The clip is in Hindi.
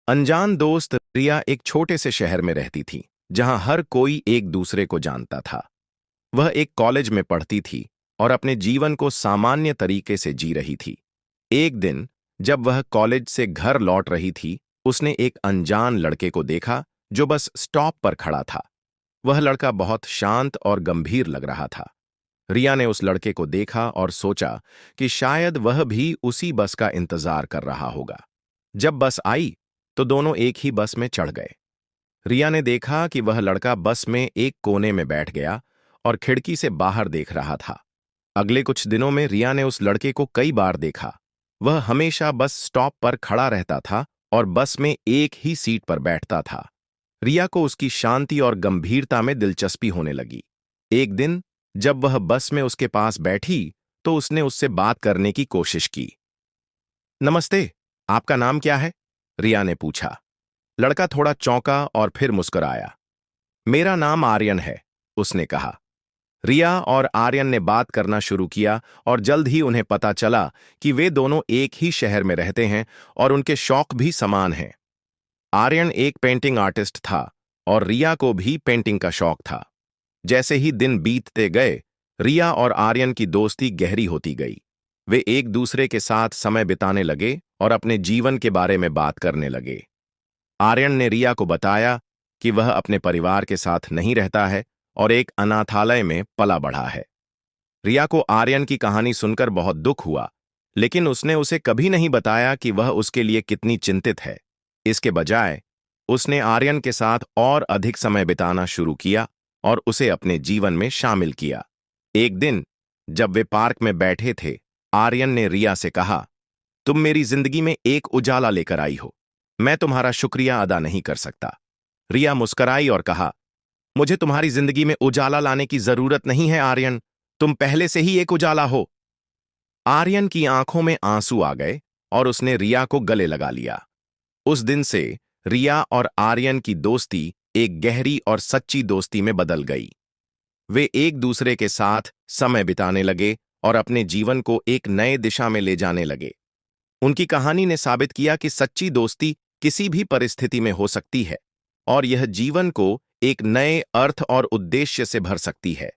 अनजान दोस्त रिया एक छोटे से शहर में रहती थी, जहां हर कोई एक दूसरे को जानता था। वह एक कॉलेज में पढ़ती थी और अपने जीवन को सामान्य तरीके से जी रही थी। एक दिन, जब वह कॉलेज से घर लौट रही थी, उसने एक अनजान लड़के को देखा जो बस स्टॉप पर खड़ा था। वह लड़का बहुत शांत और गंभीर लग रहा था। रिया ने उस लड़के को देखा और सोचा कि शायद वह भी उसी बस का इंतजार कर रहा होगा। जब बस आई, तो दोनों एक ही बस में चढ़ गए। रिया ने देखा कि वह लड़का बस में एक कोने में बैठ गया और खिड़की से बाहर देख रहा था। अगले कुछ दिनों में रिया ने उस लड़के को कई बार देखा। वह हमेशा बस स्टॉप पर खड़ा रहता था और बस में एक ही सीट पर बैठता था। रिया को उसकी शांति और गंभीरता में दिलचस्पी होने लगी। एक दिन, जब वह बस में उसके पास बैठी, तो उसने उससे बात करने की कोशिश की। नमस्ते, आपका नाम क्या है? रिया ने पूछा। लड़का थोड़ा चौंका और फिर मुस्कुराया। मेरा नाम आर्यन है, उसने कहा। रिया और आर्यन ने बात करना शुरू किया और जल्द ही उन्हें पता चला कि वे दोनों एक ही शहर में रहते हैं और उनके शौक भी समान हैं। आर्यन एक पेंटिंग आर्टिस्ट था और रिया को भी पेंटिंग का शौक था। जैसे ही दिन बीतते गए, रिया और आर्यन की दोस्ती गहरी होती गई। वे एक दूसरे के साथ समय बिताने लगे और अपने जीवन के बारे में बात करने लगे। आर्यन ने रिया को बताया कि वह अपने परिवार के साथ नहीं रहता है और एक अनाथालय में पला बढ़ा है। रिया को आर्यन की कहानी सुनकर बहुत दुख हुआ, लेकिन उसने उसे कभी नहीं बताया कि वह उसके लिए कितनी चिंतित है। इसके बजाय उसने आर्यन के साथ और अधिक समय बिताना शुरू किया और उसे अपने जीवन में शामिल किया। एक दिन, जब वे पार्क में बैठे थे, आर्यन ने रिया से कहा, तुम मेरी जिंदगी में एक उजाला लेकर आई हो। मैं तुम्हारा शुक्रिया अदा नहीं कर सकता। रिया मुस्कराई और कहा, मुझे तुम्हारी जिंदगी में उजाला लाने की जरूरत नहीं है आर्यन, तुम पहले से ही एक उजाला हो। आर्यन की आंखों में आंसू आ गए और उसने रिया को गले लगा लिया। उस दिन से रिया और आर्यन की दोस्ती एक गहरी और सच्ची दोस्ती में बदल गई। वे एक दूसरे के साथ समय बिताने लगे और अपने जीवन को एक नए दिशा में ले जाने लगे। उनकी कहानी ने साबित किया कि सच्ची दोस्ती किसी भी परिस्थिति में हो सकती है और यह जीवन को एक नए अर्थ और उद्देश्य से भर सकती है।